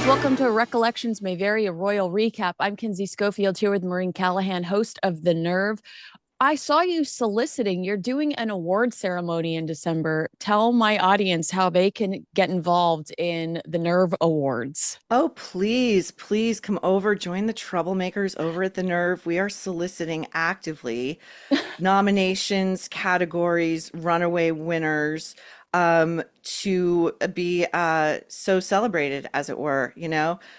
Welcome to Recollections May Vary, a royal recap. I'm Kinsey Schofield here with Maureen Callahan, host of The Nerve. I saw you soliciting. You're doing an award ceremony in December. Tell my audience how they can get involved in the Nerve Awards. Oh, please, please come over, join the troublemakers over at the Nerve. We are soliciting actively nominations, categories, runaway winners, to be so celebrated, as it were. We've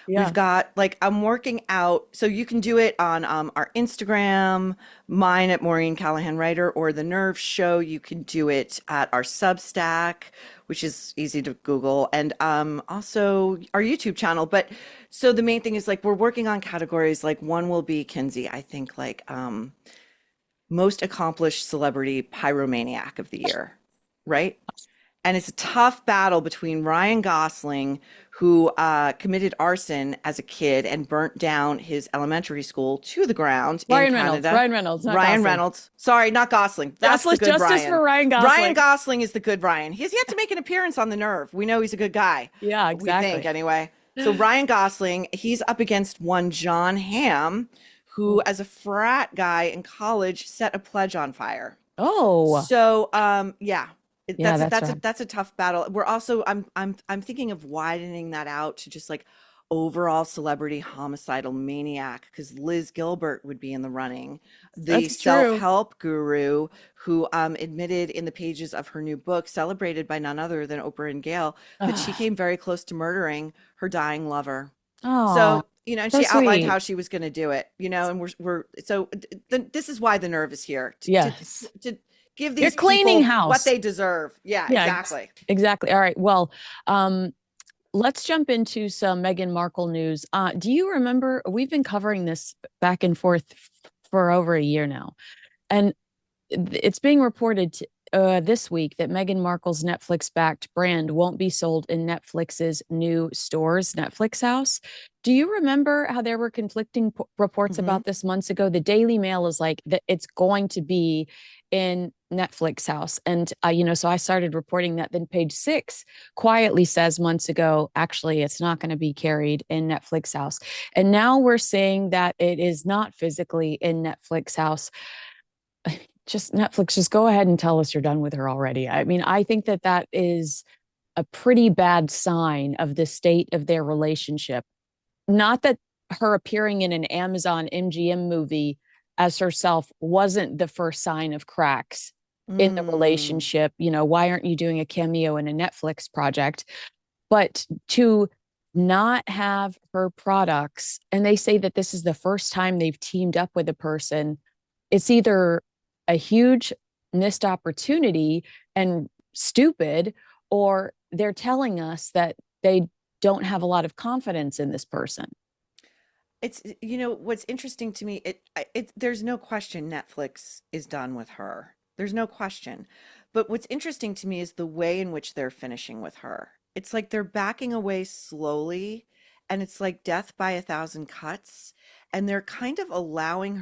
Yeah. got like I'm working out, so you can do it on our Instagram, mine at Maureen Callahan Writer, or the Nerve Show. You can do it at our Substack, which is easy to Google, and also our YouTube channel. But so the main thing is like we're working on categories. Like one will be Kinsey, I think, like most accomplished celebrity pyromaniac of the year, right? And it's a tough battle between Ryan Gosling, who committed arson as a kid and burnt down his elementary school to the ground in Ryan Reynolds. Canada. Ryan Reynolds, not Ryan Gosling. Reynolds. Sorry, not Gosling. That's the good Justice Ryan. for Ryan Ryan Gosling. Gosling is the good Ryan. He's yet to make an appearance on The Nerve. We know he's a good guy. Yeah, We think, exactly. anyway. So Ryan Gosling, he's up against one John Hamm, who, as a frat guy in college, set a pledge on fire. Oh, So, yeah, yeah, that's that's a tough battle. We're also I'm thinking of widening that out to just like overall celebrity homicidal maniac, because Liz Gilbert would be in the running, the that's true. self-help guru who admitted in the pages of her new book, celebrated by none other than Oprah and Gail, that she came very close to murdering her dying lover. Oh, So, and so she outlined sweet. how she was going to do it, and we're so this is why the Nerve is here Yes. to give You're these cleaning people what house. they deserve. Yeah, Yeah, exactly. exactly. All right. Well, let's jump into some Meghan Markle news. Do you remember we've been covering this back and forth for over a year now, and it's being reported this week that Meghan Markle's Netflix-backed brand won't be sold in Netflix's new stores, Netflix House. Do you remember how there were conflicting reports Hmm. about this months ago? The Daily Mail is like that it's going to be in Netflix House, and so I started reporting that. Then Page Six quietly says months ago, actually, it's not going to be carried in Netflix House, and now we're saying that it is not physically in Netflix House. Just Netflix, just go ahead and tell us you're done with her already. I mean, I think that that is a pretty bad sign of the state of their relationship. Not that her appearing in an Amazon MGM movie as herself wasn't the first sign of cracks in the Mm. relationship. Why aren't you doing a cameo in a Netflix project? But to not have her products, and they say that this is the first time they've teamed up with a person, it's either a huge missed opportunity and stupid, or they're telling us that they don't have a lot of confidence in this person. It's what's interesting to me, there's no question Netflix is done with her. There's no question. But what's interesting to me is the way in which they're finishing with her. It's like they're backing away slowly, and it's like death by a thousand cuts, and they're kind of allowing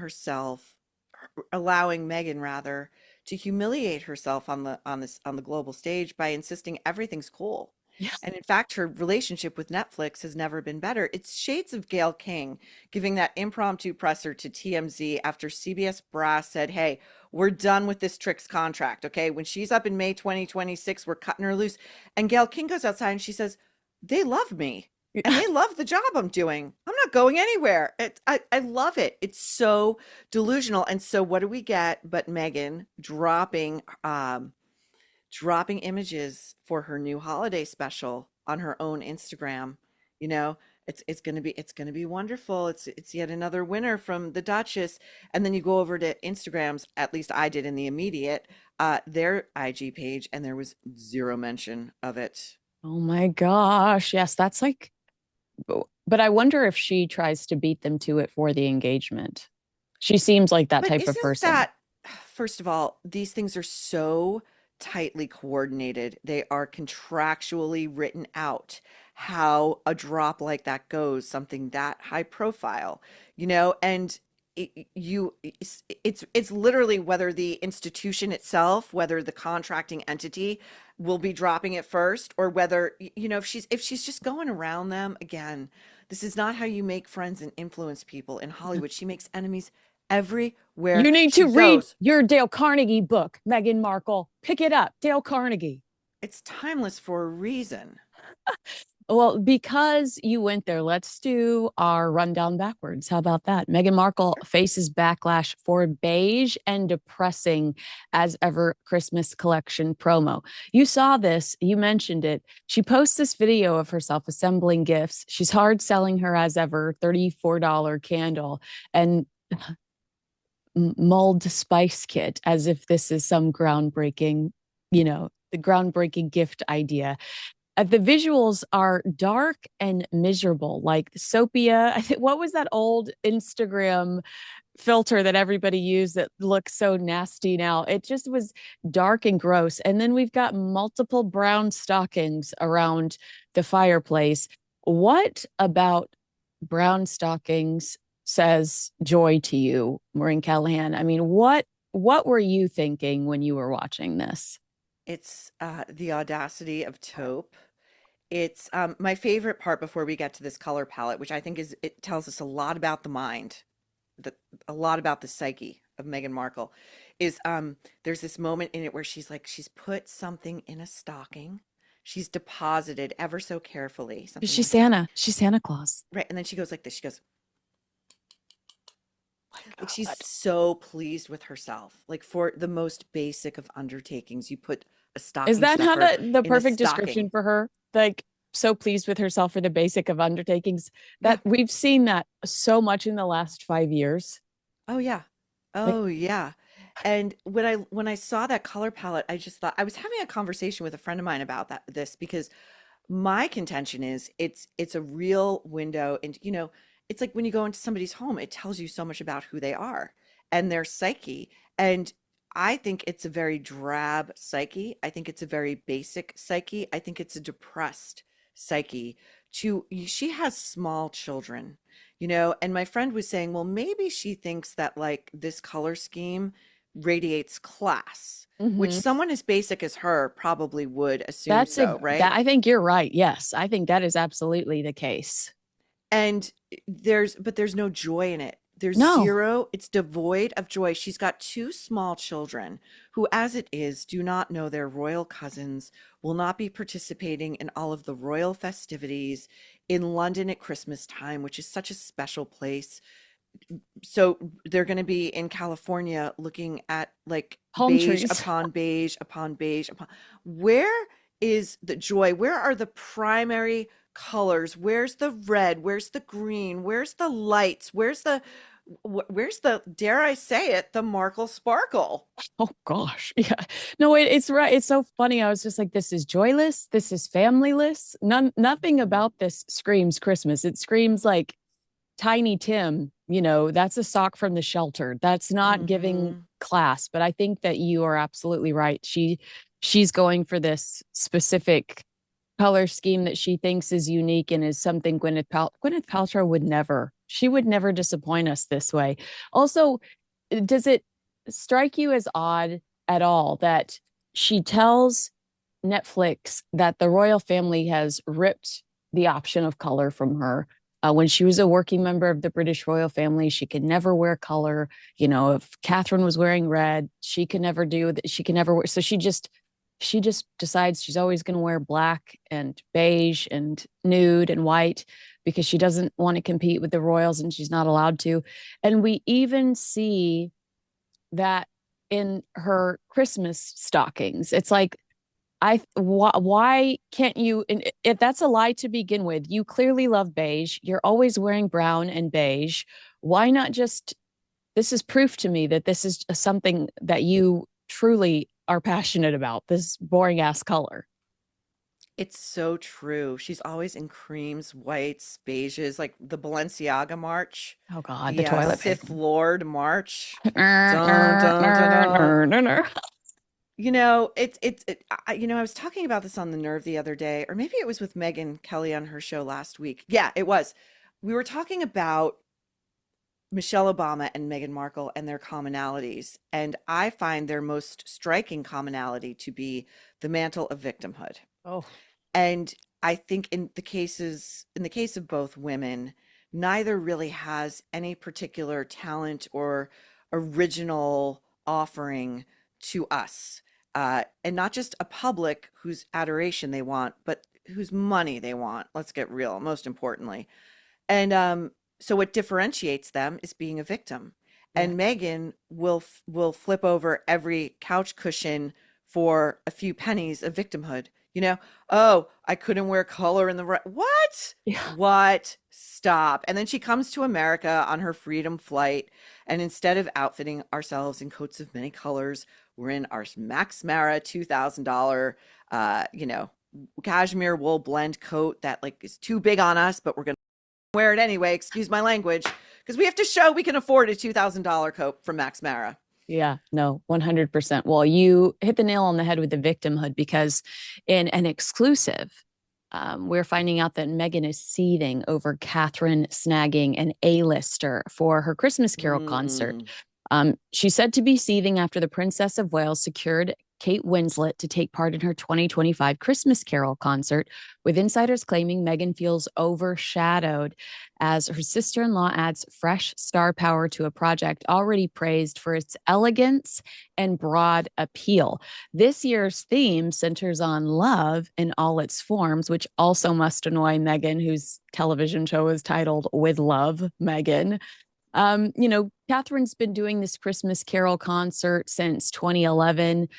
Megan rather to humiliate herself on the global stage by insisting everything's cool. Yeah. And in fact, her relationship with Netflix has never been better. It's shades of Gayle King giving that impromptu presser to TMZ after CBS Brass said, "Hey, we're done with this Trix contract. Okay, when she's up in May 2026, we're cutting her loose." And Gayle King goes outside and she says, "They love me and they love the job I'm doing. I'm not going anywhere." I love it. It's so delusional. And so what do we get but Megan dropping images for her new holiday special on her own Instagram. You know, it's gonna be wonderful. It's yet another winner from the Duchess. And then you go over to Instagram's, at least I did in the immediate, their IG page, and there was zero mention of it. Oh my gosh. Yes, that's like, but I wonder if she tries to beat them to it for the engagement. She seems like that But type of isn't person. that, first of all, these things are so tightly coordinated. They are contractually written out how a drop like that goes, something that high profile, and it's literally whether the institution itself, whether the contracting entity will be dropping it first, or whether, if she's just going around them again. This is not how you make friends and influence people in Hollywood. She makes enemies everywhere You need she to read goes. your Dale Carnegie book, Meghan Markle. Pick it up, Dale Carnegie. It's timeless for a reason. Well, because you went there, let's do our rundown backwards. How about that? Meghan Markle faces backlash for beige and depressing as ever Christmas collection promo. You saw this, you mentioned it. She posts this video of herself assembling gifts. She's hard selling her as ever $34 candle and mulled spice kit as if this is some groundbreaking, the groundbreaking gift idea. The visuals are dark and miserable, like Soapia. I think, what was that old Instagram filter that everybody used that looks so nasty now? It just was dark and gross. And then we've got multiple brown stockings around the fireplace. What about brown stockings says joy to you, Maureen Callahan? I mean, what were you thinking when you were watching this? It's the audacity of taupe. It's my favorite part before we get to this color palette, which I think it tells us a lot about the mind, the a lot about the psyche of Meghan Markle, is there's this moment in it where she's put something in a stocking. She's deposited ever so carefully, something She's like that. Santa. She's Santa Claus. Right. And then she goes like this. She goes, My like she's God. so pleased with herself. Like for the most basic of undertakings, you put a Is stocking that how stuffer the in a perfect description stocking. for her? Like so pleased with herself for the basic of undertakings Yeah. that we've seen that so much in the last 5 years. Oh yeah. Like, Oh yeah. And when I saw that color palette, I just thought I was having a conversation with a friend of mine about this because my contention is it's a real window, and it's like when you go into somebody's home, it tells you so much about who they are and their psyche. And I think it's a very drab psyche. I think it's a very basic psyche. I think it's a depressed psyche. She has small children, and my friend was saying, well, maybe she thinks that like this color scheme radiates class, which mhm. someone as basic as her probably would assume so, That right? I think you're right. Yes, I think that is absolutely the case. And there's no joy in it. There's No, zero, it's devoid of joy. She's got two small children who, as it is, do not know their royal cousins, will not be participating in all of the royal festivities in London at Christmas time, which is such a special place. So they're going to be in California looking at like palm beige trees. upon beige upon beige upon. Where is the joy? Where are the primary colors? Where's the red? Where's the green? Where's the lights? Where's the, dare I say it, the Markle sparkle? Oh gosh. Yeah. No, it's right. It's so funny. I was just like, this is joyless. This is familyless. Nothing about this screams Christmas. It screams like Tiny Tim, that's a sock from the shelter. That's not giving Hmm. class, but I think that you are absolutely right. She's going for this specific color scheme that she thinks is unique and is something Gwyneth Paltrow would never. She would never disappoint us this way. Also, does it strike you as odd at all that she tells Netflix that the royal family has ripped the option of color from her? When she was a working member of the British royal family, she could never wear color. If Catherine was wearing red, she could never do that. She could never wear. So she just decides she's always going to wear black and beige and nude and white because she doesn't want to compete with the royals and she's not allowed to. And we even see that in her Christmas stockings. It's like, why can't you? And if that's a lie to begin with, you clearly love beige. You're always wearing brown and beige. Why not just? This is proof to me that this is something that you truly are passionate about. This boring ass color. It's so true. She's always in creams, whites, beiges, like the Balenciaga march, Oh God, the the toilet Sith paper. Lord march. Dun, dun, dun, dun. I was talking about this on the Nerve the other day, or maybe it was with Megan Kelly on her show last week. Yeah, it was. We were talking about Michelle Obama and Meghan Markle and their commonalities. And I find their most striking commonality to be the mantle of victimhood. Oh, And I think in the case of both women, neither really has any particular talent or original offering to us. And not just a public whose adoration they want, but whose money they want. Let's get real, most importantly. And so what differentiates them is being a victim. yeah. And Megan will flip over every couch cushion for a few pennies of victimhood. You know, oh, I couldn't wear color in the right. What? Yeah. What? Stop. And then she comes to America on her freedom flight. And instead of outfitting ourselves in coats of many colors, we're in our Max Mara $2,000, cashmere wool blend coat that like is too big on us, but we're going to wear it anyway. Excuse my language. Because we have to show we can afford a $2,000 coat from Max Mara. Yeah, no, 100%. Well, you hit the nail on the head with the victimhood because in an exclusive, we're finding out that Meghan is seething over Catherine snagging an A-lister for her Christmas Carol concert. Mm. She's said to be seething after the Princess of Wales secured Kate Winslet to take part in her 2025 Christmas Carol concert, with insiders claiming Meghan feels overshadowed as her sister-in-law adds fresh star power to a project already praised for its elegance and broad appeal. This year's theme centers on love in all its forms, which also must annoy Meghan, whose television show is titled With Love, Meghan. Catherine's been doing this Christmas Carol concert since 2011.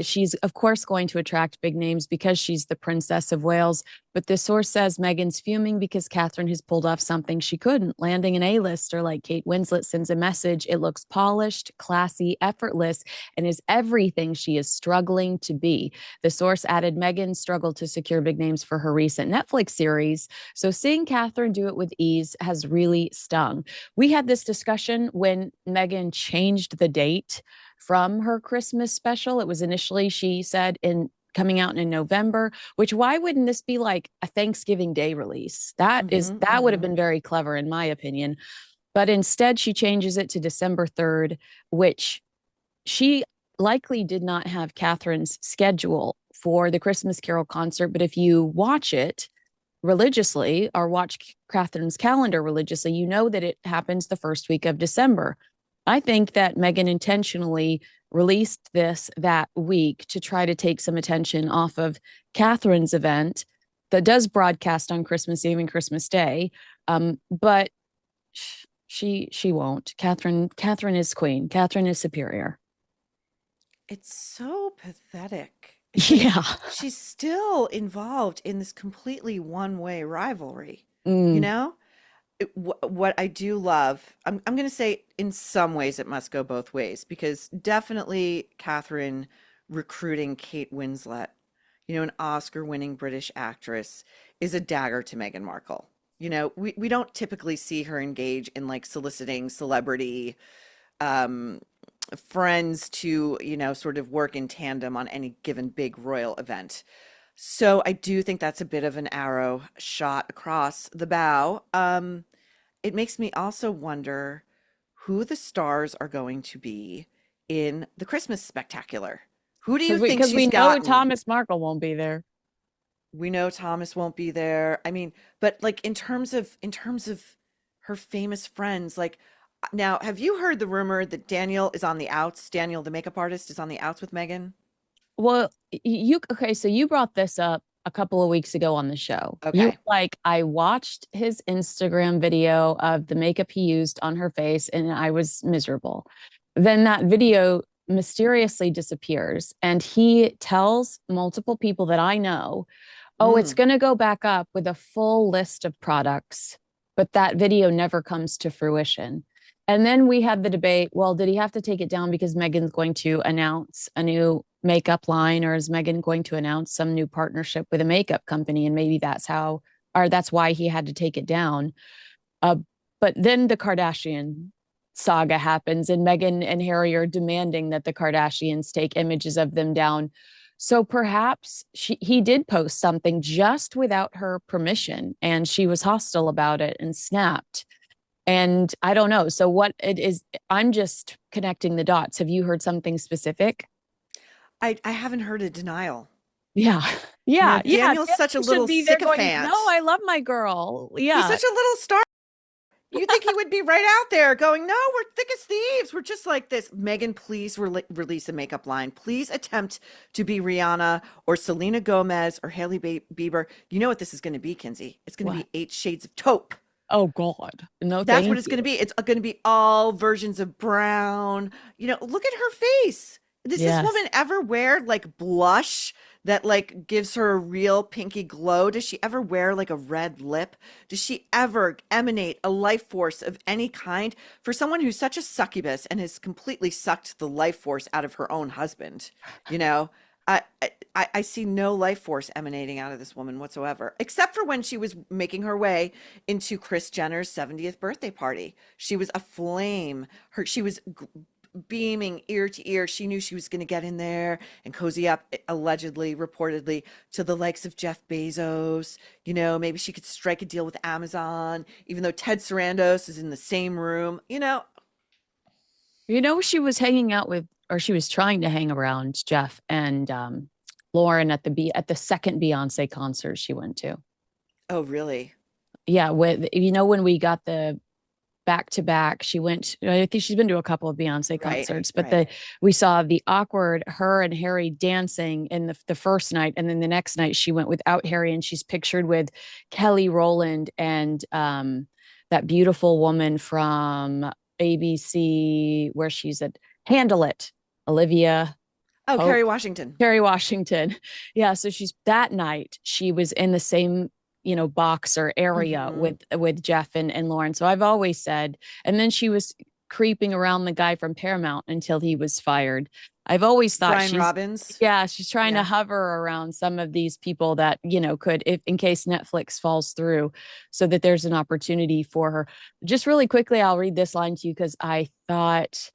She's, of course, going to attract big names because she's the Princess of Wales. But the source says Meghan's fuming because Catherine has pulled off something she couldn't. Landing an A-lister like Kate Winslet sends a message. It looks polished, classy, effortless, and is everything she is struggling to be. The source added Meghan struggled to secure big names for her recent Netflix series. So seeing Catherine do it with ease has really stung. We had this discussion when Meghan changed the date from her Christmas special. It was initially, she said, in coming out in November, which why wouldn't this be like a Thanksgiving Day release? That would have been very clever in my opinion. But instead she changes it to December 3rd, which she likely did not have Catherine's schedule for the Christmas Carol concert. But if you watch it religiously or watch Catherine's calendar religiously, you know that it happens the first week of December. I think that Meghan intentionally released this that week to try to take some attention off of Catherine's event that does broadcast on Christmas Eve and Christmas Day. But she won't. Catherine is queen. Catherine is superior. It's so pathetic. Yeah. She's still involved in this completely one-way rivalry. You Mm. know? What I do love, I'm going to say in some ways it must go both ways because definitely Catherine recruiting Kate Winslet, an Oscar-winning British actress, is a dagger to Meghan Markle. We don't typically see her engage in like soliciting celebrity um, friends to, sort of work in tandem on any given big royal event. So I do think that's a bit of an arrow shot across the bow. It makes me also wonder who the stars are going to be in the Christmas spectacular. Who do you think Because we she's know gotten? Thomas Markle won't be there. We know Thomas won't be there. I mean, but like in terms of her famous friends, like now, have you heard the rumor that Daniel is on the outs? Daniel, the makeup artist, is on the outs with Megan. Well, okay, so you brought this up a couple of weeks ago on the show. You were Okay. like, I watched his Instagram video of the makeup he used on her face and I was miserable. Then that video mysteriously disappears and he tells multiple people that I know, oh, it's Mm. going to go back up with a full list of products, but that video never comes to fruition. And then we had the debate, well, did he have to take it down because Megan's going to announce a new makeup line, or is Meghan going to announce some new partnership with a makeup company? And maybe that's why he had to take it down. Uh, but then the Kardashian saga happens, and Meghan and Harry are demanding that the Kardashians take images of them down. So perhaps he did post something just without her permission, and she was hostile about it and snapped. And I don't know. So what it is, I'm just connecting the dots. Have you heard something specific? I haven't heard a denial. Yeah. Yeah. Yeah. Daniel's such a Daniel should little be there going, no, sycophant. I love my girl. He's Yeah. such a little star. You think he would be right out there going, no, we're thick as thieves. We're just like this. Meghan, please release a makeup line. Please attempt to be Rihanna or Selena Gomez or Hailey Bieber. You know what this is going to be, Kinsey? It's going to What? be 8 Shades of Taupe. Oh God. No, That's what thank it's you. going to be. It's going to be all versions of brown. Look at her face. Does this Yes. woman ever wear like blush that like gives her a real pinky glow? Does she ever wear like a red lip? Does she ever emanate a life force of any kind? For someone who's such a succubus and has completely sucked the life force out of her own husband, you know, I see no life force emanating out of this woman whatsoever, except for when she was making her way into Kris Jenner's 70th birthday party. She was aflame. She was beaming ear to ear. She knew she was going to get in there and cozy up, allegedly, reportedly, to the likes of Jeff Bezos. Maybe she could strike a deal with Amazon, even though Ted Sarandos is in the same room. She was hanging out with, or she was trying to hang around Jeff and Lauren at the second Beyonce concert she went to. Oh, really? Yeah, when we got the back to back, she went. I think she's been to a couple of Beyonce Right, concerts, but right. we saw the awkward her and Harry dancing in the first night, and then the next night she went without Harry, and she's pictured with Kelly Rowland and that beautiful woman from ABC, where she's at Handle It, Olivia Oh, Pope. Kerry Washington. Kerry Washington. Yeah. So that night she was in the same, box or area Hmm. with Jeff and Lauren. So I've always said, and then she was creeping around the guy from Paramount until he was fired. I've always thought Brian Robbins. she's trying to Yeah. hover around some of these people that, could, if in case Netflix falls through, so that there's an opportunity for her. Just really quickly, I'll read this line to you because I thought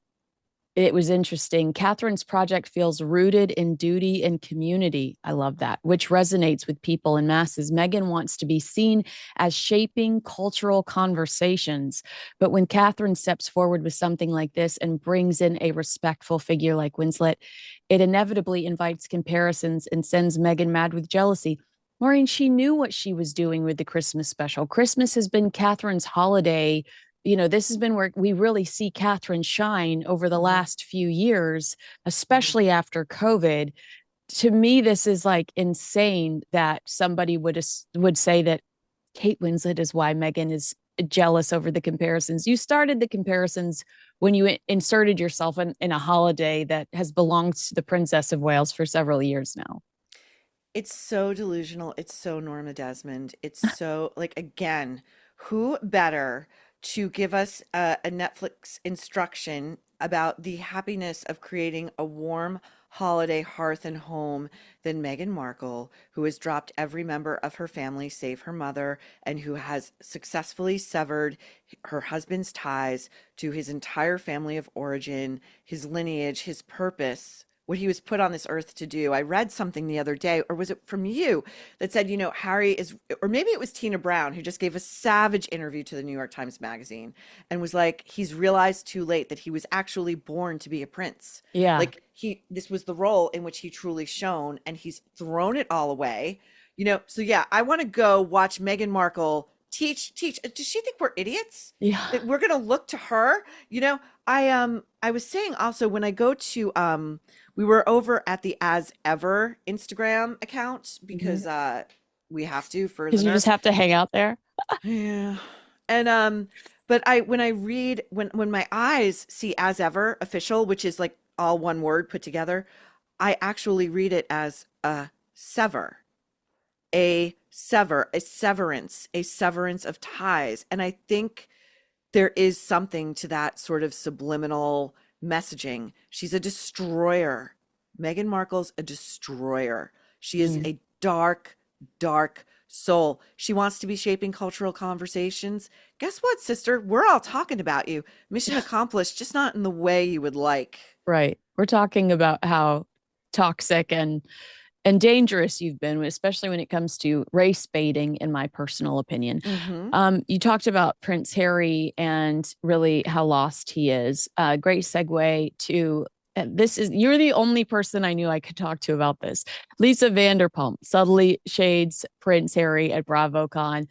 it was interesting. Catherine's project feels rooted in duty and community. I love that, which resonates with people in masses. Meghan wants to be seen as shaping cultural conversations. But when Catherine steps forward with something like this and brings in a respectful figure like Winslet, it inevitably invites comparisons and sends Meghan mad with jealousy. Maureen, she knew what she was doing with the Christmas special. Christmas has been Catherine's holiday. This has been where we really see Catherine shine over the Mhm. last few years, Mhm. especially after COVID. To me, this is like insane that somebody would say that Kate Winslet is why Meghan is jealous over the comparisons. You started the comparisons when you inserted yourself in a holiday that has belonged to the Princess of Wales for several years now. It's so delusional. It's so Norma Desmond. It's so like again, who better to give us a Netflix instruction about the happiness of creating a warm holiday hearth and home than Meghan Markle, who has dropped every member of her family save her mother, and who has successfully severed her husband's ties to his entire family of origin, his lineage, his purpose, what he was put on this earth to do. I read something the other day, or was it from you, that said, Harry is, or maybe it was Tina Brown, who just gave a savage interview to the New York Times Magazine and was like, he's realized too late that he was actually born to be a prince. Yeah. Like this was the role in which he truly shone, and he's thrown it all away. So yeah, I want to go watch Meghan Markle teach. Does she think we're idiots? Yeah. That we're gonna look to her? I was saying also when I go to we were over at the As Ever Instagram account because we have to for the Because you just nerve. have to hang out there. Yeah. And but when I read when my eyes see As Ever official, which is like all one word put together, I actually read it as a sever, a severance of ties. And I think there is something to that sort of subliminal messaging. She's a destroyer. Meghan Markle's a destroyer. She is Mm. a dark, dark soul. She wants to be shaping cultural conversations. Guess what, sister? We're all talking about you. Mission accomplished, just not in the way you would like. Right. We're talking about how toxic and and dangerous you've been, especially when it comes to race baiting, in my personal opinion. Hmm. You talked about Prince Harry and really how lost he is. Great segue to this is you're the only person I knew I could talk to about this. Lisa Vanderpump subtly shades Prince Harry at BravoCon.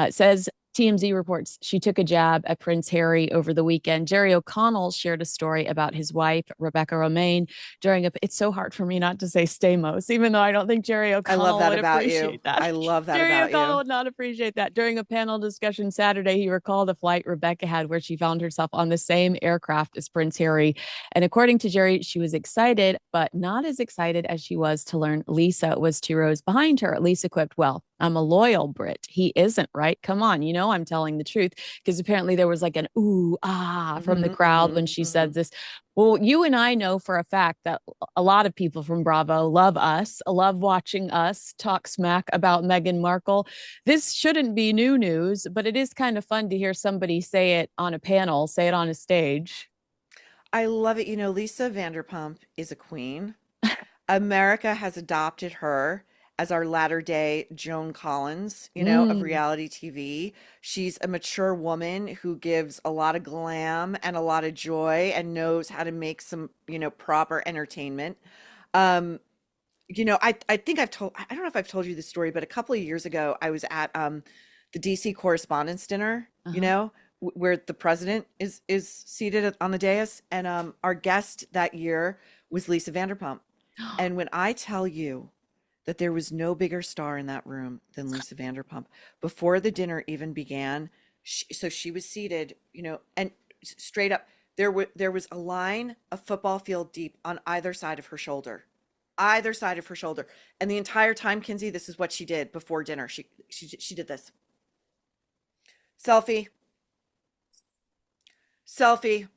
Says TMZ reports she took a jab at Prince Harry over the weekend. Jerry O'Connell shared a story about his wife, Rebecca Romaine, during a. It's so hard for me not to say Stamos, even though I don't think Jerry I love O'Connell that would about you. appreciate that. I love that Jerry about O'Connell you. would not appreciate that. During a panel discussion Saturday, he recalled a flight Rebecca had where she found herself on the same aircraft as Prince Harry. And according to Jerry, she was excited, but not as excited as she was to learn Lisa was 2 rows behind her. Lisa quipped, "Well, I'm a loyal Brit. He isn't, right? Come on, you know I'm telling the truth." Because apparently there was like an ooh, ah from the Hmm. crowd Hmm. when she Hmm. said this. Well, you and I know for a fact that a lot of people from Bravo love us, love watching us talk smack about Meghan Markle. This shouldn't be new news, but it is kind of fun to hear somebody say it on a panel, say it on a stage. I love it. Lisa Vanderpump is a queen. America has adopted her as our latter day Joan Collins, of Mm. reality TV. She's a mature woman who gives a lot of glam and a lot of joy and knows how to make some, proper entertainment. Um, I think I don't know if I've told you this story, but a couple of years ago, I was at the DC Correspondents' Dinner, Uh-huh. where the president is seated on the dais, and our guest that year was Lisa Vanderpump. And when I tell you that there was no bigger star in that room than Lisa Vanderpump, before the dinner even began, so she was seated, and straight up, there was a line of football field deep on either side of her shoulder. And the entire time, Kinsey, this is what she did before dinner. She did this selfie, selfie,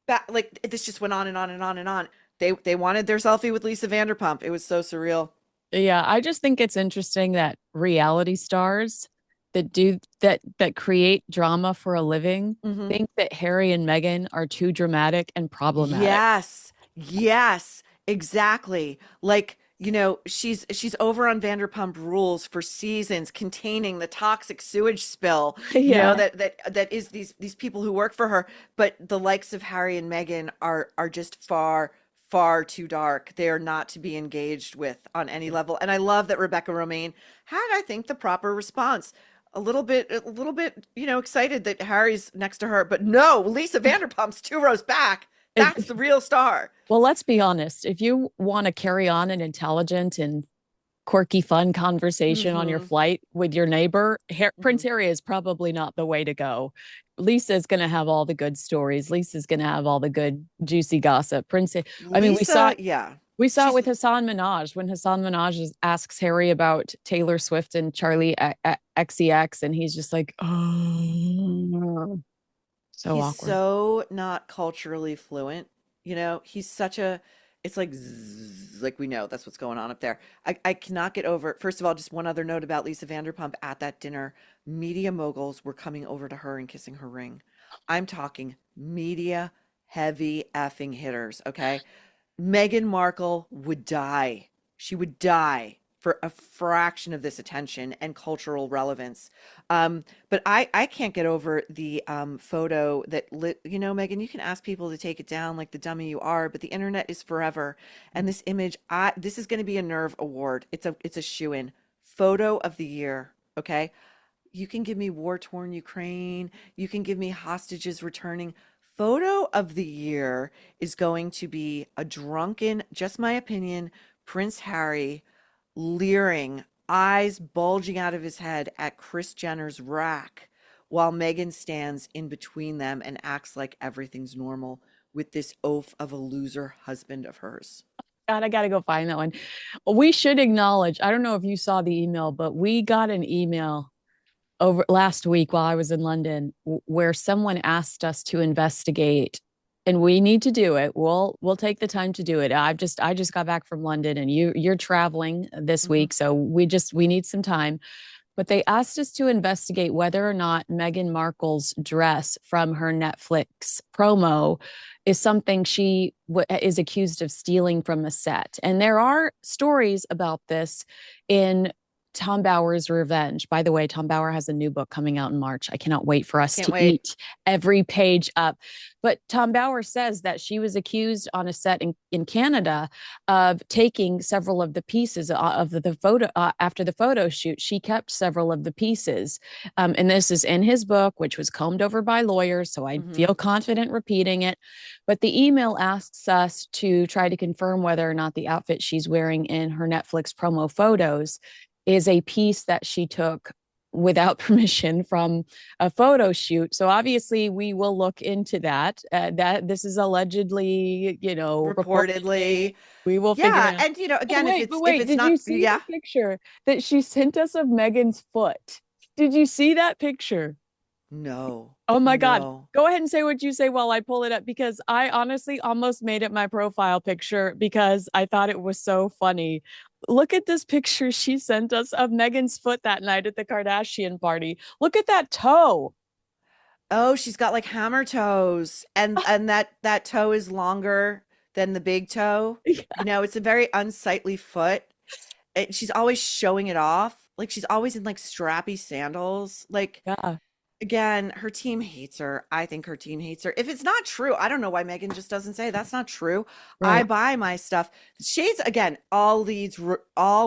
back. Like this just went on and on and on and on. They wanted their selfie with Lisa Vanderpump. It was so surreal. Yeah, I just think it's interesting that reality stars that create drama for a living Hmm. think that Harry and Meghan are too dramatic and problematic. Yes, yes, exactly. Like, she's over on Vanderpump Rules for seasons containing the toxic sewage spill, Yeah. that is these people who work for her, but the likes of Harry and Meghan are just far, far too dark. They are not to be engaged with on any level. And I love that Rebecca Romaine had, I think, the proper response. A little bit, excited that Harry's next to her, but no, Lisa Vanderpump's 2 rows back. That's It, the real star. well, let's be honest. If you want to carry on an intelligent and quirky, fun conversation on your Hmm. flight with your neighbor, Prince Hmm. Harry is probably not the way to go. Lisa's going to have all the good stories. Lisa's going to have all the good, juicy gossip. I mean, Lisa, yeah, we saw it she's with Hassan Minaj when Hassan Minaj asks Harry about Taylor Swift and Charlie XCX, and he's just like, oh, so he's awkward. so not culturally fluent. He's such a, it's like zzz, like we know that's what's going on up there. I cannot get over. First of all, just one other note about Lisa Vanderpump at that dinner. Media moguls were coming over to her and kissing her ring. I'm talking media heavy effing hitters, okay? Meghan Markle would die. She would die for a fraction of this attention and cultural relevance. But I can't get over the photo that Megan, you can ask people to take it down like the dummy you are, but the internet is forever. And this image, this is going to be a Nerve Award. It's a shoe-in. Photo of the year. Okay. You can give me war-torn Ukraine. You can give me hostages returning. Photo of the year is going to be a drunken, just my opinion, Prince Harry leering, eyes bulging out of his head at Kris Jenner's rack, while Meghan stands in between them and acts like everything's normal with this oaf of a loser husband of hers. God, I got to go find that one. We should acknowledge, I don't know if you saw the email, but we got an email over last week while I was in London where someone asked us to investigate, and we need to do it. We'll take the time to do it. I just got back from London, and you're traveling this Mhm. week, so we need some time. but they asked us to investigate whether or not Meghan Markle's dress from her Netflix promo is something she is accused of stealing from a set. And there are stories about this in Tom Bower's Revenge. By the way, Tom Bower has a new book coming out in March. I cannot wait for us Can't to wait. eat every page up. But Tom Bower says that she was accused on a set in Canada of taking several of the pieces of the photo after the photo shoot. She kept several of the pieces. And this is in his book, which was combed over by lawyers. So I Hmm. feel confident repeating it. But the email asks us to try to confirm whether or not the outfit she's wearing in her Netflix promo photos is a piece that she took without permission from a photo shoot. So obviously we will look into that. That this is allegedly, reportedly. Reportedly. We will figure Yeah. it out. And But again, wait, but if wait, it's did not, you see yeah. the picture that she sent us of Megan's foot? Did you see that picture? No. Oh my God. No. Go ahead and say what you say while I pull it up because I honestly almost made it my profile picture because I thought it was so funny. Look at this picture she sent us of Megan's foot that night at the Kardashian party. Look at that toe. Oh, she's got like hammer toes, and that toe is longer than the big toe. It's a very unsightly foot. She's always showing it off. Like she's always in like strappy sandals. Like Yeah, again, her team hates her. I think her team hates her. If it's not true, I don't know why Megan just doesn't say that's not true. I right. buy my stuff. Shades again, all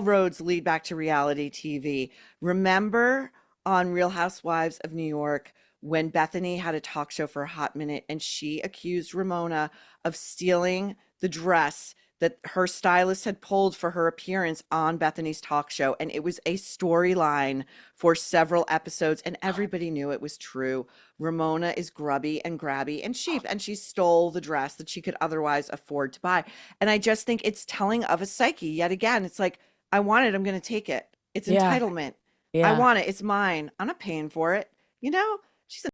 roads lead back to reality TV. Remember on Real Housewives of New York when Bethenny had a talk show for a hot minute and she accused Ramona of stealing the dress that her stylist had pulled for her appearance on Bethenny's talk show. And it was a storyline for several episodes, and everybody knew it was true. Ramona is grubby and grabby and cheap, and she stole the dress that she could otherwise afford to buy. And I just think it's telling of a psyche yet again. It's like, I want it, I'm going to take it. It's Yeah, entitlement. I yeah. want it, it's mine. I'm not paying for it. You know, she's a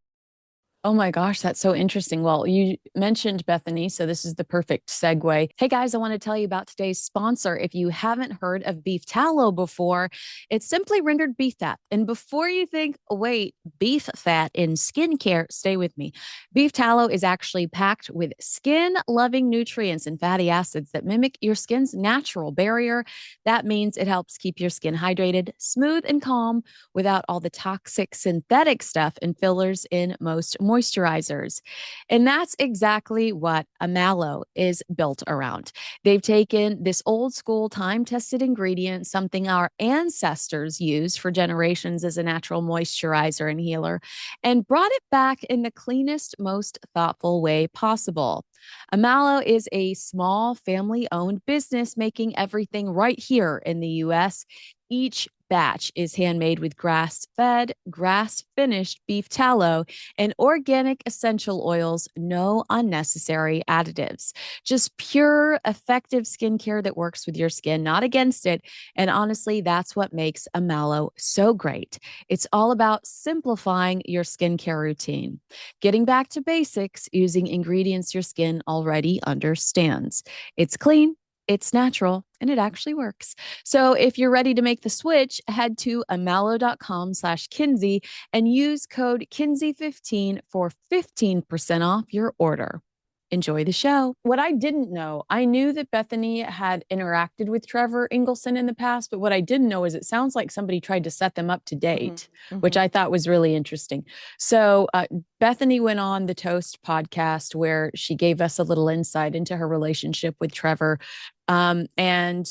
Oh my gosh, that's so interesting. Well, you mentioned Bethany, so this is the perfect segue. Hey guys, I want to tell you about today's sponsor. If you haven't heard of beef tallow before, it's simply rendered beef fat. And before you think, wait, beef fat in skincare, stay with me. Beef tallow is actually packed with skin loving nutrients and fatty acids that mimic your skin's natural barrier. That means it helps keep your skin hydrated, smooth, and calm without all the toxic synthetic stuff and fillers in most moisturizers. And that's exactly what a mallow is built around. They've taken this old school time tested ingredient, something our ancestors used for generations as a natural moisturizer and healer, and brought it back in the cleanest, most thoughtful way possible. Amalo is a small family owned business making everything right here in the US. Each batch is handmade with grass fed, grass finished beef tallow and organic essential oils, no unnecessary additives. Just pure, effective skincare that works with your skin, not against it. And honestly, that's what makes a mallow so great. It's all about simplifying your skincare routine, getting back to basics using ingredients your skin already understands. It's clean, it's natural, and it actually works. So if you're ready to make the switch, head to amalo.com/Kinsey and use code Kinsey15 for 15% off your order. Enjoy the show. What I didn't know, I knew that Bethenny had interacted with Trevor Engelson in the past, but what I didn't know is it sounds like somebody tried to set them up to hmm date, which hmm I thought was really interesting. So Bethenny went on the Toast podcast where she gave us a little insight into her relationship with Trevor. And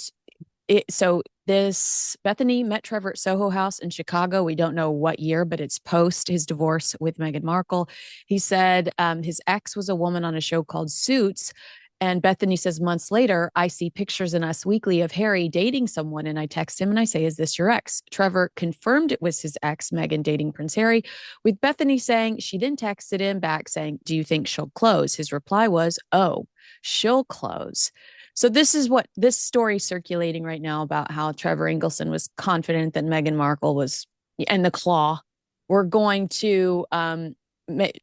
so this Bethenny met Trevor at Soho House in Chicago. We don't know what year, but it's post his divorce with Meghan Markle. He said his ex was a woman on a show called Suits. And Bethany says months later, I see pictures in Us Weekly of Harry dating someone. And I text him and I say, is this your ex? Trevor confirmed it was his ex, Meghan, dating Prince Harry, with Bethany saying she then texted him back saying, do you think she'll close? His reply was, oh, she'll close. So this is what this story circulating right now about how Trevor Engelson was confident that Meghan Markle was and the claw were going to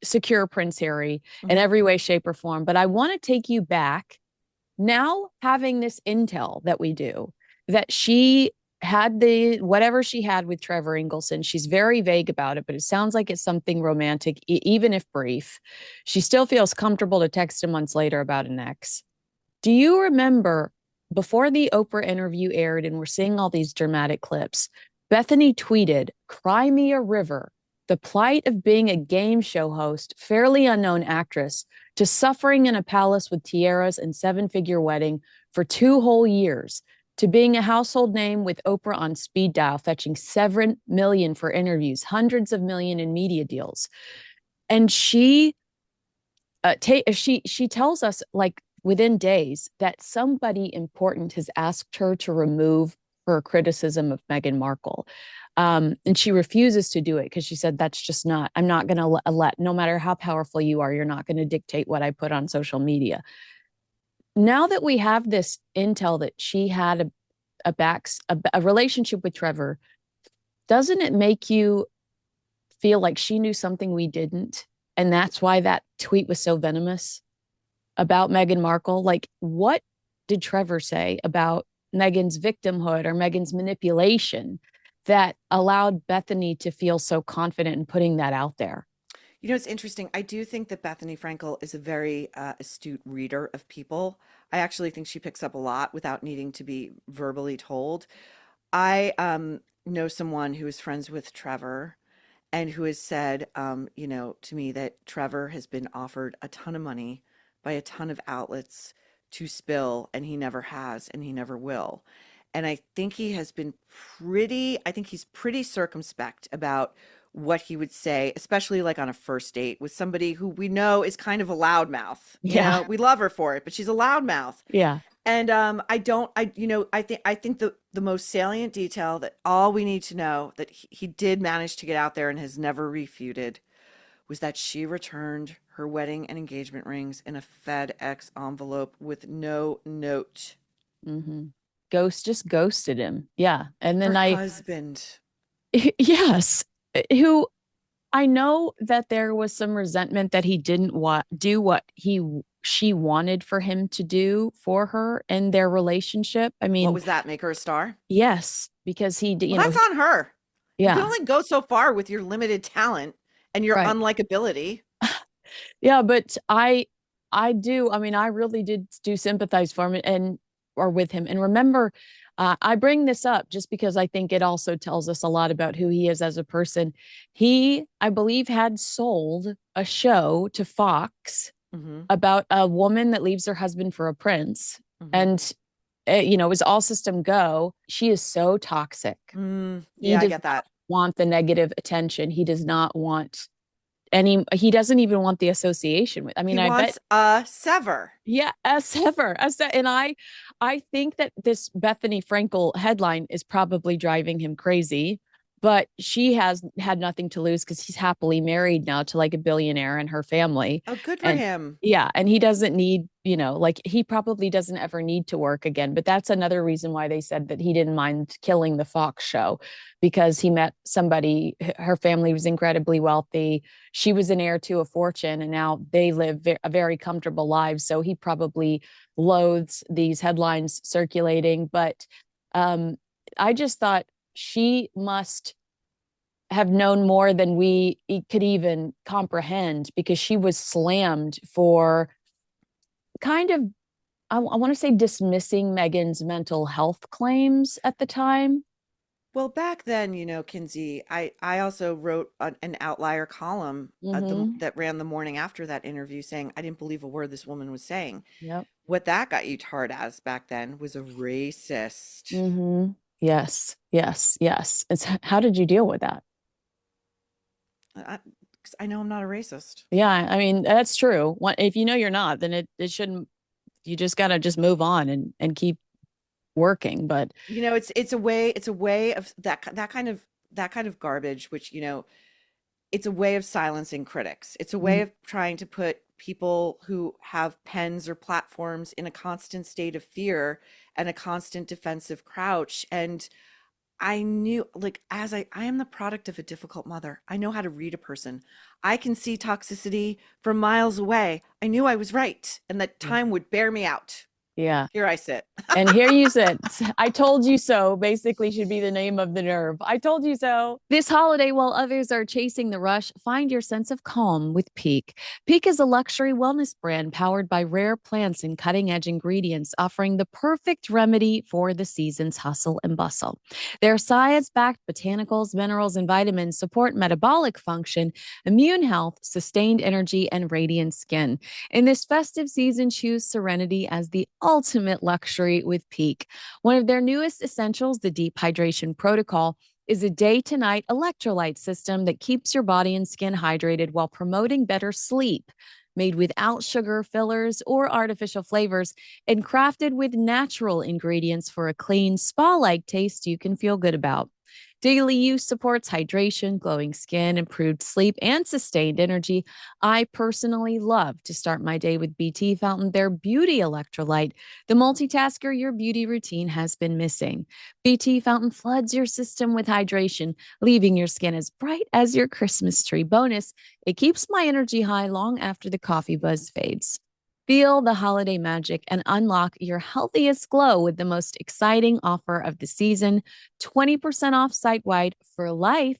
secure Prince Harry in hmm every way, shape, or form. But I want to take you back now, having this intel that we do that she had the whatever she had with Trevor Engelson. She's very vague about it, but it sounds like it's something romantic, even if brief. She still feels comfortable to text him months later about an ex. Do you remember before the Oprah interview aired and we're seeing all these dramatic clips? Bethenny tweeted, "Cry me a river. The plight of being a game show host, fairly unknown actress, to suffering in a palace with tiaras and seven-figure wedding for 2 whole years, to being a household name with Oprah on speed dial, fetching 7 million for interviews, hundreds of million in media deals." And she tells us like within days that somebody important has asked her to remove her criticism of Meghan Markle. And she refuses to do it because she said, that's just not, I'm not going to let, no matter how powerful you are, you're not going to dictate what I put on social media. Now that we have this intel that she had a relationship with Trevor, doesn't it make you feel like she knew something we didn't? And that's why that tweet was so venomous about Meghan Markle. Like, what did Trevor say about Meghan's victimhood or Meghan's manipulation that allowed Bethenny to feel so confident in putting that out there? You know, it's interesting. I do think that Bethenny Frankel is a very astute reader of people. I actually think she picks up a lot without needing to be verbally told. I know someone who is friends with Trevor and who has said, to me that Trevor has been offered a ton of money by a ton of outlets to spill, and he never has, and he never will. And I think I think he's pretty circumspect about what he would say, especially like on a first date with somebody who we know is kind of a loudmouth. Yeah. We love her for it, but she's a loudmouth. Yeah. And I think the most salient detail that all we need to know that he did manage to get out there and has never refuted was that she returned her wedding and engagement rings in a FedEx envelope with no note. Mm-hmm. Ghost just ghosted him. Yeah. And Her then husband. yes, who I know that there was some resentment that he didn't do what she wanted for him to do for her in their relationship. I What mean, was that? Make her a star? yes, because he did, Well, that's on her. You can yeah, only go so far with your limited talent and your right. unlikability. Yeah, but I do. I mean, I really did do sympathize for him and or with him. And remember, I bring this up just because I think it also tells us a lot about who he is as a person. He, I believe, had sold a show to Fox Hmm. about a woman that leaves her husband for a prince. Hmm. And, it was all system go. She is so toxic. He Yeah, I does get not that. want the negative attention. He does not want he doesn't even want the association with. I He mean, I bet wants a sever. yeah, as ever. And I think that this Bethenny Frankel headline is probably driving him crazy, but she has had nothing to lose because he's happily married now to like a billionaire and her family. Oh, good for And him. yeah, and he doesn't need, like he probably doesn't ever need to work again. But that's another reason why they said that he didn't mind killing the Fox show because he met somebody, her family was incredibly wealthy. She was an heir to a fortune, and now they live a very comfortable lives. So he probably loathes these headlines circulating. But um, I just thought she must have known more than we could even comprehend because she was slammed for kind of, I want to say, dismissing Meghan's mental health claims at the time. Well, back then, Kinsey, I also wrote an outlier column Mm-hmm. that ran the morning after that interview saying I didn't believe a word this woman was saying. Yep. What that got you tarred as back then was a racist. Mm-hmm. Yes. Yes. Yes. How did you deal with that? I, 'Cause I know I'm not a racist. Yeah, I mean, that's true. If you know you're not, then it shouldn't, you just gotta just move on and keep working. But It's a way of that kind of garbage, which, it's a way of silencing critics. It's a way mhm, of trying to put people who have pens or platforms in a constant state of fear and a constant defensive crouch. And I knew, like, as I am the product of a difficult mother. I know how to read a person. I can see toxicity from miles away. I knew I was right and that yeah. time would bear me out. Yeah. Here I sit. And here you sit. I told you so, basically, should be the name of the nerve. I told you so. This holiday, while others are chasing the rush, find your sense of calm with Peak. Peak is a luxury wellness brand powered by rare plants and cutting edge ingredients, offering the perfect remedy for the season's hustle and bustle. Their science backed botanicals, minerals, and vitamins support metabolic function, immune health, sustained energy, and radiant skin. In this festive season, choose serenity as the ultimate luxury with Peak. One of their newest essentials, the Deep Hydration Protocol, is a day to night electrolyte system that keeps your body and skin hydrated while promoting better sleep. Made without sugar, fillers, or artificial flavors, and crafted with natural ingredients for a clean, spa like taste you can feel good about. Daily use supports hydration, glowing skin, improved sleep, and sustained energy. I personally love to start my day with BT Fountain, their beauty electrolyte, the multitasker your beauty routine has been missing. BT Fountain floods your system with hydration, leaving your skin as bright as your Christmas tree. Bonus, it keeps my energy high long after the coffee buzz fades. Feel the holiday magic and unlock your healthiest glow with the most exciting offer of the season, 20% off site wide for life,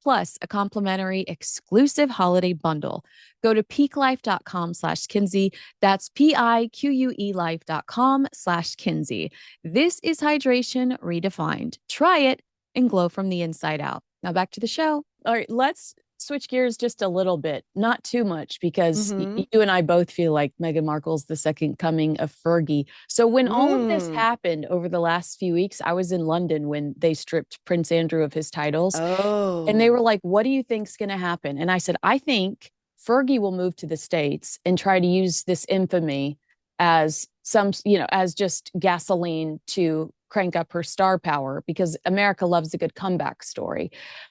plus a complimentary exclusive holiday bundle. Go to peaklife.com/Kinsey. That's PIQUE life.com/Kinsey. This is hydration redefined. Try it and glow from the inside out. Now back to the show. All right, let's switch gears just a little bit, not too much, because Mm-hmm. you and I both feel like Meghan Markle's the second coming of Fergie. So when all of this Mm. happened over the last few weeks, I was in London when they stripped Prince Andrew of his titles, and they Oh. were like, "What do you think's going to happen?" And I said, "I think Fergie will move to the States and try to use this infamy as some, as just gasoline to crank up her star power because America loves a good comeback story.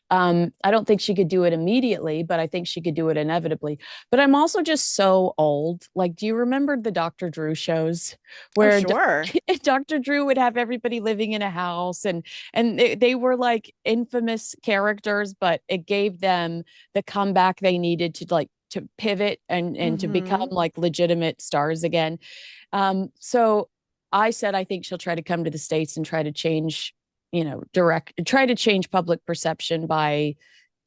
I don't think she could do it immediately, but I think she could do it inevitably. But I'm also just so old. Like, do you remember the Dr. Drew shows Oh, where sure. Dr. Drew would have everybody living in a house and they were like infamous characters, but it gave them the comeback they needed to pivot and to become Mm-hmm. like legitimate stars again. So I said I think she'll try to come to the States and try to change, try to change public perception by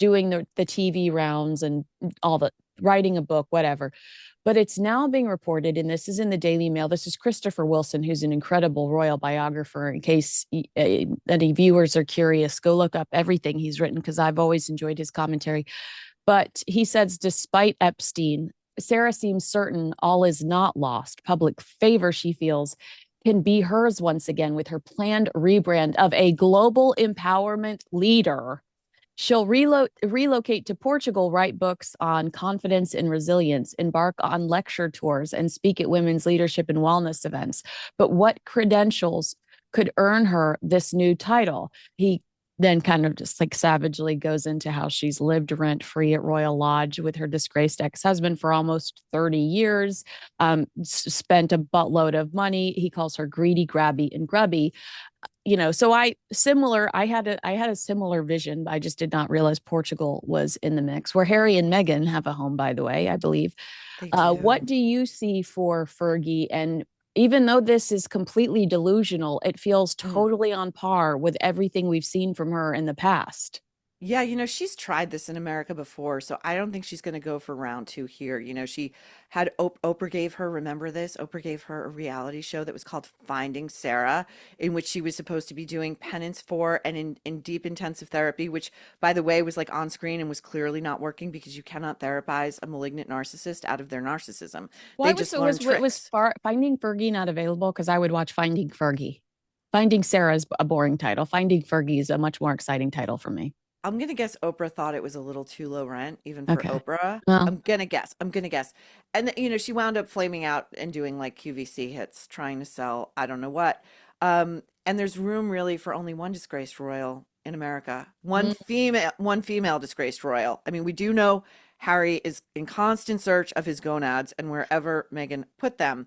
doing the TV rounds and all the writing a book, whatever. But it's now being reported, and this is in the Daily Mail. This is Christopher Wilson, who's an incredible royal biographer. In case any viewers are curious, go look up everything he's written because I've always enjoyed his commentary. But he says, despite Epstein, Sarah seems certain all is not lost. Public favor, she feels, can be hers once again with her planned rebrand of a global empowerment leader. She'll relocate to Portugal, write books on confidence and resilience, embark on lecture tours, and speak at women's leadership and wellness events. But what credentials could earn her this new title? He then kind of just like savagely goes into how she's lived rent free at Royal Lodge with her disgraced ex husband for almost 30 years, spent a buttload of money. He calls her greedy, grabby, and grubby. So I had a similar vision. I just did not realize Portugal was in the mix, where Harry and Meghan have a home, by the way, I believe. They What do. do you see for Fergie? And even though this is completely delusional, it feels Mm. totally on par with everything we've seen from her in the past. Yeah, she's tried this in America before, so I don't think she's going to go for round two here. She had Oprah gave her, remember this? Oprah gave her a reality show that was called Finding Sarah, in which she was supposed to be doing penance for and in deep intensive therapy, which, by the way, was like on screen and was clearly not working because you cannot therapize a malignant narcissist out of their narcissism. Why They was just so learn was tricks. Finding Fergie not available? Because I would watch Finding Fergie. Finding Sarah is a boring title. Finding Fergie is a much more exciting title for me. I'm gonna guess Oprah thought it was a little too low rent, even for Okay. Oprah. Well, I'm gonna guess. I'm gonna guess. And she wound up flaming out and doing like QVC hits, trying to sell I don't know what. And there's room really for only one disgraced royal in America. One female disgraced royal. I mean, we do know Harry is in constant search of his gonads and wherever Meghan put them.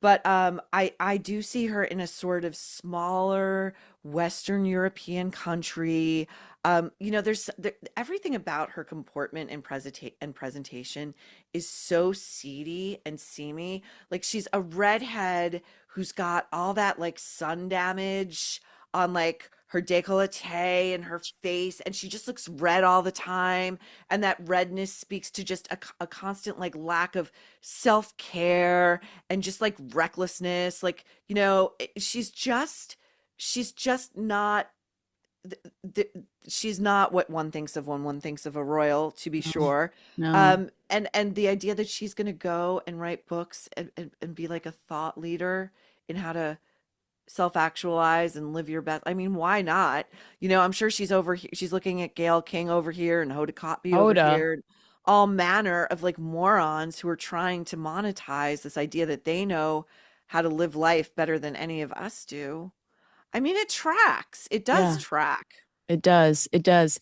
But I do see her in a sort of smaller Western European country. Everything about her comportment and presentation is so seedy and seamy. Like she's a redhead who's got all that like sun damage on like her décolleté and her face, and she just looks red all the time. And that redness speaks to just a constant like lack of self-care and just like recklessness. Like, she's just not th- th- she's not what one thinks of when one thinks of a royal, to be No, sure. no. And the idea that she's going to go and write books and be like a thought leader in how to self-actualize and live your best. I mean, why not? I'm sure she's over here. She's looking at Gayle King over here and Hoda Kotb over Hoda. here, and all manner of like morons who are trying to monetize this idea that they know how to live life better than any of us do. I mean, it tracks. It does Yeah, track. it does. It does.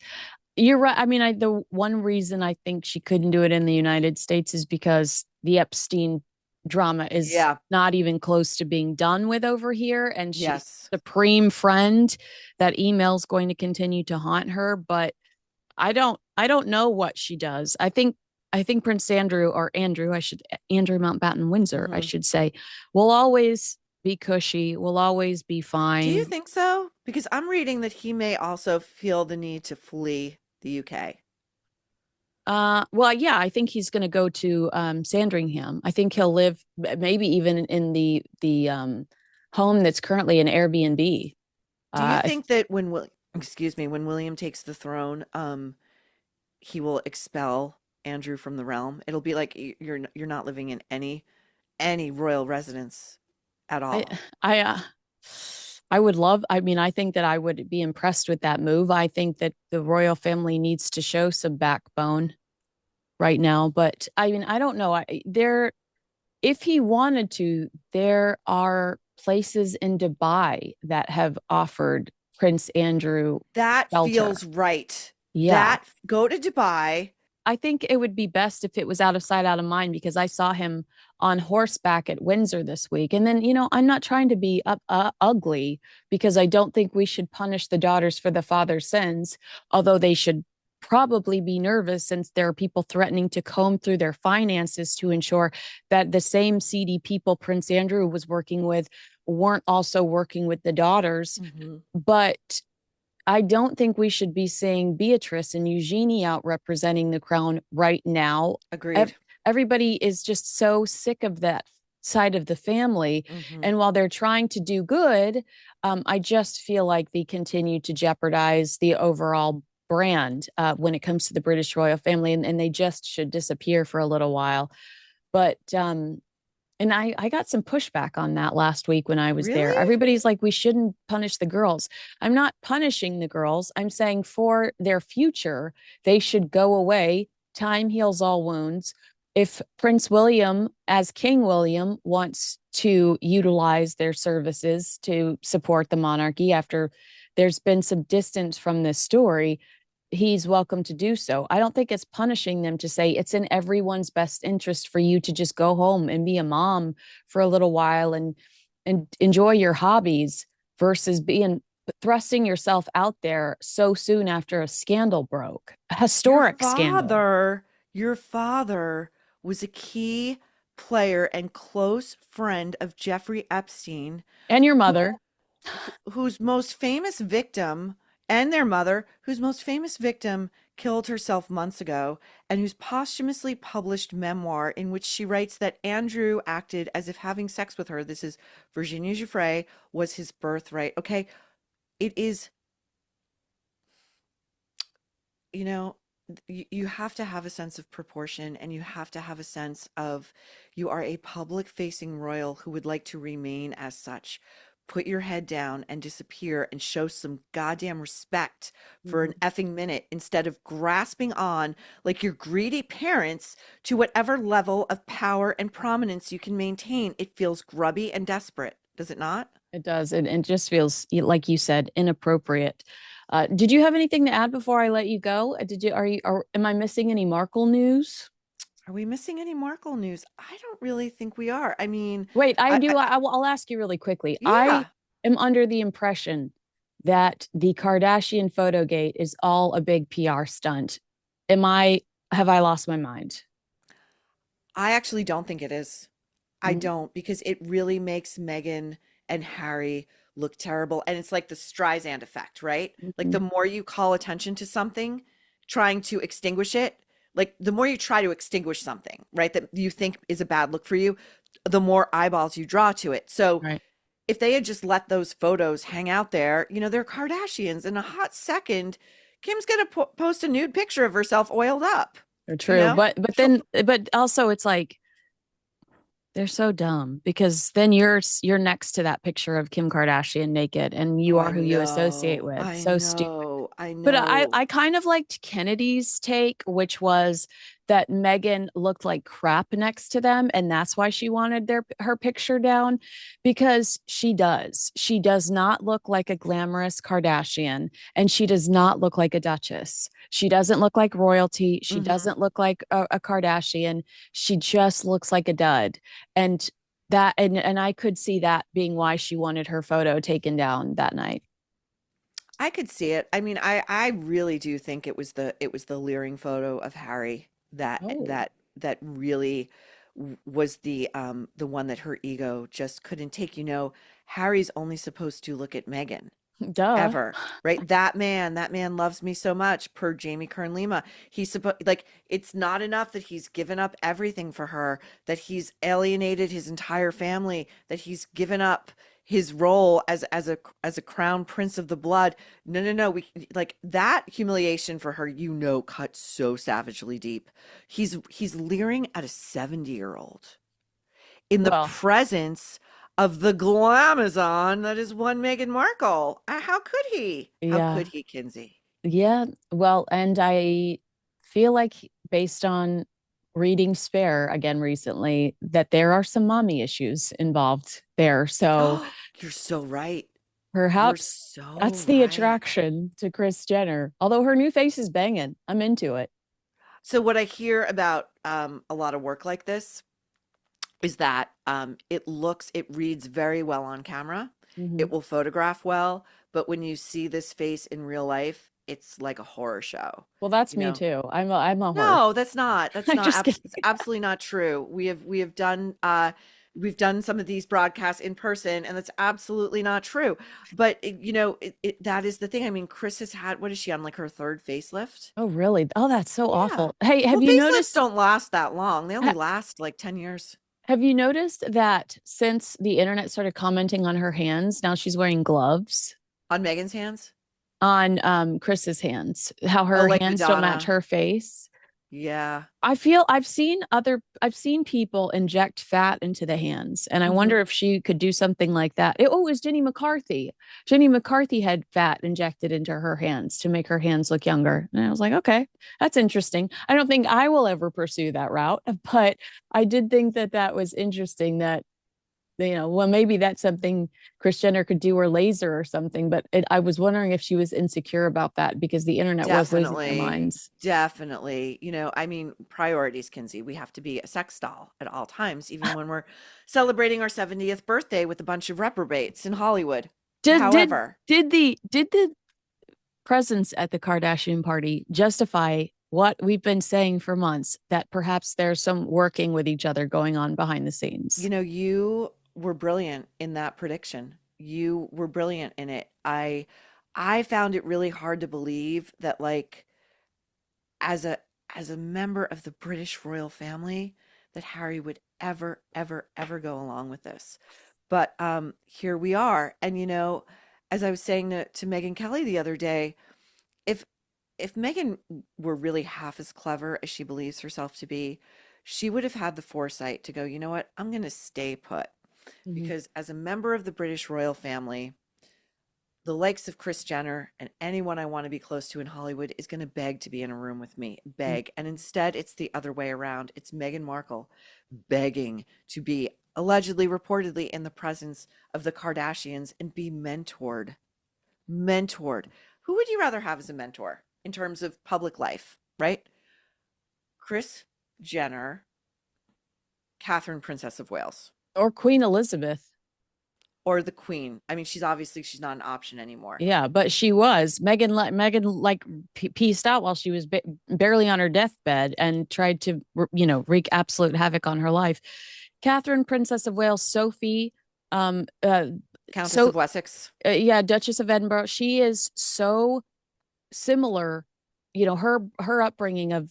You're right. I mean, the one reason I think she couldn't do it in the United States is because the Epstein drama is Yeah. not even close to being done with over here. And she's Yes. supreme friend. That email's going to continue to haunt her, but I don't know what she does. I think Prince Andrew or Andrew, Andrew Mountbatten Windsor, I Hmm. should say, will always be cushy, will always be Do you fine. think so? Because I'm reading that he may also feel the need to flee the UK. Well, yeah, I think he's going to go to Sandringham. I think he'll live maybe even in the home that's currently an Airbnb. Do you Uh, think that when William takes the throne, he will expel Andrew from the realm? It'll be like you're not living in any royal residence at I all. I would love. I mean, I think that I would be impressed with that move. I think that the royal family needs to show some backbone right now. But I mean, I don't know. If he wanted to, there are places in Dubai that have offered Prince Andrew That shelter. feels right. Yeah. That Go to Dubai. I think it would be best if it was out of sight, out of mind, because I saw him on horseback at Windsor this week. And then, I'm not trying to be ugly because I don't think we should punish the daughters for the father's sins, although they should probably be nervous since there are people threatening to comb through their finances to ensure that the same seedy people Prince Andrew was working with weren't also working with the daughters. Hmm. But I don't think we should be seeing Beatrice and Eugenie out representing the crown right now. Agreed. Everybody is just so sick of that side of the family. Hmm. And while they're trying to do good, I just feel like they continue to jeopardize the overall brand when it comes to the British royal family, and they just should disappear for a little while. But and I got some pushback on that last week when I was there. Really? Everybody's like, we shouldn't punish the girls. I'm not punishing the girls. I'm saying for their future, they should go away. Time heals all wounds. If Prince William, as King William, wants to utilize their services to support the monarchy after there's been some distance from this story, he's welcome to do so. I don't think it's punishing them to say it's in everyone's best interest for you to just go home and be a mom for a little while and enjoy your hobbies versus being thrusting yourself out there so soon after a scandal broke, a Your historic scandal. father, your father was a key player and close friend of Jeffrey Epstein, And your who mother. whose most famous victim, and their mother, whose most famous victim killed herself months ago, and whose posthumously published memoir in which she writes that Andrew acted as if having sex with her, this is Virginia Giuffre, was his birthright. Okay, it is, you know, you have to have a sense of proportion, and you have to have a sense of you are a public facing royal who would like to remain as such. Put your head down and disappear and show some goddamn respect for an effing minute instead of grasping on like your greedy parents to whatever level of power and prominence you can maintain. It feels grubby and desperate, does it not? It does. It just feels like you said, inappropriate. Did you have anything to add before I let you go? Am I missing any Markle news? Are we missing any Markle news? I don't really think we are. I mean, Wait, I I do. I'll ask you really quickly. I yeah. am under the impression that the Kardashian photo gate is all a big PR stunt. Am I, have I lost my mind? I actually don't think it is. I don't, because it really makes Meghan and Harry look terrible. And it's like the Streisand effect, right? Like the Mhm. more you call attention to something, trying to extinguish it, like the more you try to extinguish something, right, that you think is a bad look for you, the more eyeballs you draw to it. So Right. if they had just let those photos hang out there, they're Kardashians. In a hot second, Kim's gonna post a nude picture of herself oiled up. They're You true. know, But she'll. then but also it's like they're so dumb because then you're next to that picture of Kim Kardashian naked and Oh, you are I who you associate know, with. I So stupid. know, I But know. I kind of liked Kennedy's take, which was that Meghan looked like crap next to them, and that's why she wanted her picture down, because she does. She does not look like a glamorous Kardashian, and she does not look like a duchess. She doesn't look like royalty. She Hmm. doesn't look like a Kardashian. She just looks like a dud, and and I could see that being why she wanted her photo taken down that night. I could see it. I mean, I really do think it was the leering photo of Harry that Oh, that really was the one that her ego just couldn't take. Harry's only supposed to look at Meghan. duh. Ever, right? That man loves me so much, per Jamie Kern Lima. He's supposed, like, it's not enough that he's given up everything for her, that he's alienated his entire family, that he's given up his role as a crown prince of the blood. No, no, no. We, like, that humiliation for her, cut so savagely deep. He's leering at a 70-year-old in the Well, presence of the glamazon that is one Meghan Markle. How could he? How yeah. could he, Kinsey? Yeah, well, and I feel like based on reading Spare again recently, that there are some mommy issues involved there. So Oh, you're so right. You're perhaps so that's the right. attraction to Kris Jenner. Although her new face is banging. I'm into it. So what I hear about a lot of work like this is that it reads very well on camera. Hmm. It will photograph well, but when you see this face in real life, it's like a horror show. Well, that's You me know, too. I'm a horror. No, that's not. That's I'm not. just kidding. It's absolutely not true. We've done some of these broadcasts in person, and that's absolutely not true. But that is the thing. I mean, Chris has had, what is she on, like her third facelift? Oh, really? Oh, that's so Yeah. awful. Hey, Well, facelifts don't last that long. They only last like 10 years. have you noticed that since the internet started commenting on her hands, now she's wearing gloves? On Megan's hands? On Chris's hands, how Oh, her like hands don't match Madonna. her face. Yeah. I feel I've seen people inject fat into the hands, and I Hmm. wonder if she could do something like that. Oh, it was Jenny McCarthy. Jenny McCarthy had fat injected into her hands to make her hands look younger. And I was like, okay, that's interesting. I don't think I will ever pursue that route, but I did think that that was interesting that well, maybe that's something Kris Jenner could do or laser or something. But I was wondering if she was insecure about that because the internet was losing their Definitely. minds. Definitely. I mean, priorities, Kinsey. We have to be a sex doll at all times, even when we're celebrating our 70th birthday with a bunch of reprobates in Hollywood. Did did However, did the presence at the Kardashian party justify what we've been saying for months that perhaps there's some working with each other going on behind the scenes? you were brilliant in that prediction. You were brilliant in it. I found it really hard to believe that, like, as a member of the British royal family, that Harry would ever, ever, ever go along with this. But here we are. And as I was saying to Megan Kelly the other day, if Megan were really half as clever as she believes herself to be, she would have had the foresight to go, you know what, I'm going to stay put. Mhm. Because as a member of the British royal family, the likes of Kris Jenner and anyone I want to be close to in Hollywood is going to beg to be in a room with me, beg. And instead, it's the other way around. It's Meghan Markle begging to be allegedly, reportedly, in the presence of the Kardashians and be mentored. Mentored. Who would you rather have as a mentor in terms of public life, right? Kris Jenner, Catherine, Princess of Wales, Or Queen Elizabeth. or the Queen. I mean, she's not an option anymore. Yeah, but she was Megan like pieced out while she was barely on her deathbed and tried to wreak absolute havoc on her life. Catherine, Princess of Wales, Sophie, um, uh, Countess so of Wessex. yeah, Duchess of Edinburgh. She is so similar, her upbringing of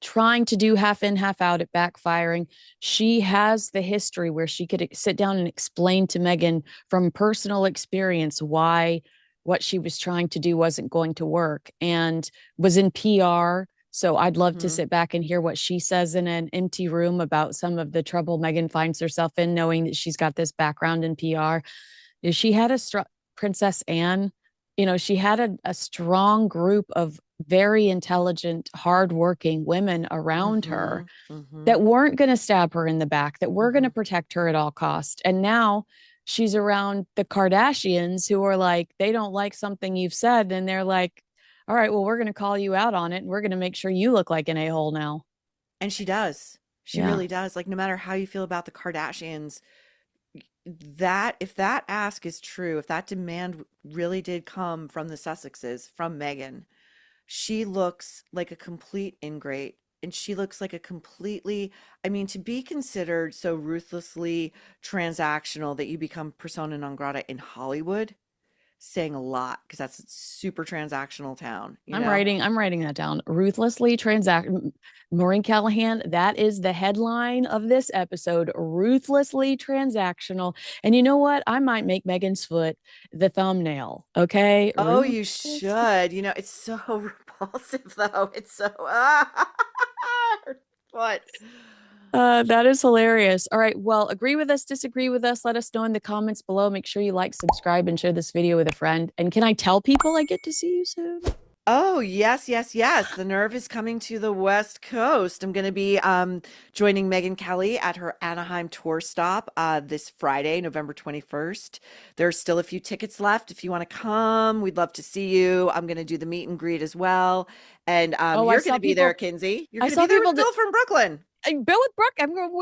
trying to do half in, half out, it backfiring. She has the history where she could sit down and explain to Meghan from personal experience why what she was trying to do wasn't going to work, and was in PR. So I'd love to Hmm. sit back and hear what she says in an empty room about some of the trouble Meghan finds herself in, knowing that she's got this background in PR. She had Princess Anne, she had a strong group of very intelligent, hardworking women around Hmm. her Hmm. that weren't going to stab her in the back, that were going Hmm. to protect her at all cost. And now she's around the Kardashians who are like, they don't like something you've said. And they're like, all right, well, we're going to call you out on it. And we're going to make sure you look like an a-hole now. And she does. She Yeah. really does. Like, no matter how you feel about the Kardashians, that if that ask is true, if that demand really did come from the Sussexes, from Meghan, she looks like a complete ingrate. And she looks like a completely, I mean, to be considered so ruthlessly transactional that you become persona non grata in Hollywood, saying a lot because that's a super transactional town, you know? I'm writing that down. Ruthlessly transact Maureen Callahan. That is the headline of this episode. Ruthlessly transactional. And you know what? I might make Megan's foot the thumbnail. Okay. Oh, you Ruthless. should. You know, it's so repulsive though. It's so what? That is hilarious. All right. Well, agree with us, disagree with us. Let us know in the comments below. Make sure you like, subscribe, and share this video with a friend. And can I tell people I get to see you soon? Oh, yes, yes, yes. The Nerve is coming to the West Coast. I'm going to be joining Megyn Kelly at her Anaheim tour stop this Friday, November 21st. There's still a few tickets left. If you want to come, we'd love to see you. I'm going to do the meet and greet as well. And Oh, you're going to be there, Kinsey. You're I going to saw be there people with Bill from Brooklyn. Bill with Brooke.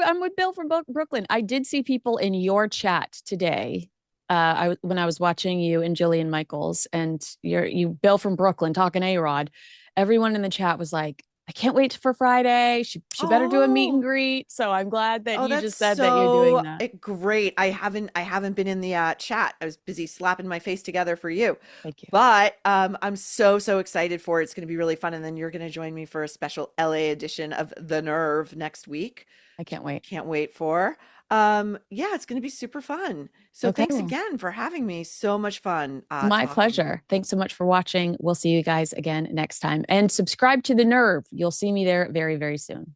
I'm with Bill from Brooklyn. I did see people in your chat today. When I was watching you and Jillian Michaels and you Bill from Brooklyn talking A-Rod, everyone in the chat was like, I can't wait for Friday. She better do a meet and Oh. greet. So I'm glad that Oh, you that's just said that you're doing so that. great. I haven't been in the chat. I was busy slapping my face together for you. Thank you. But I'm so excited for it. It's going to be really fun, and then you're going to join me for a special LA edition of The Nerve next week, I which can't wait. I can't wait for. Yeah, it's going to be super fun. So Okay, thanks well, again for having me. So much fun my talking. pleasure. Thanks so much for watching. We'll see you guys again next time. And subscribe to The Nerve. You'll see me there very, very soon.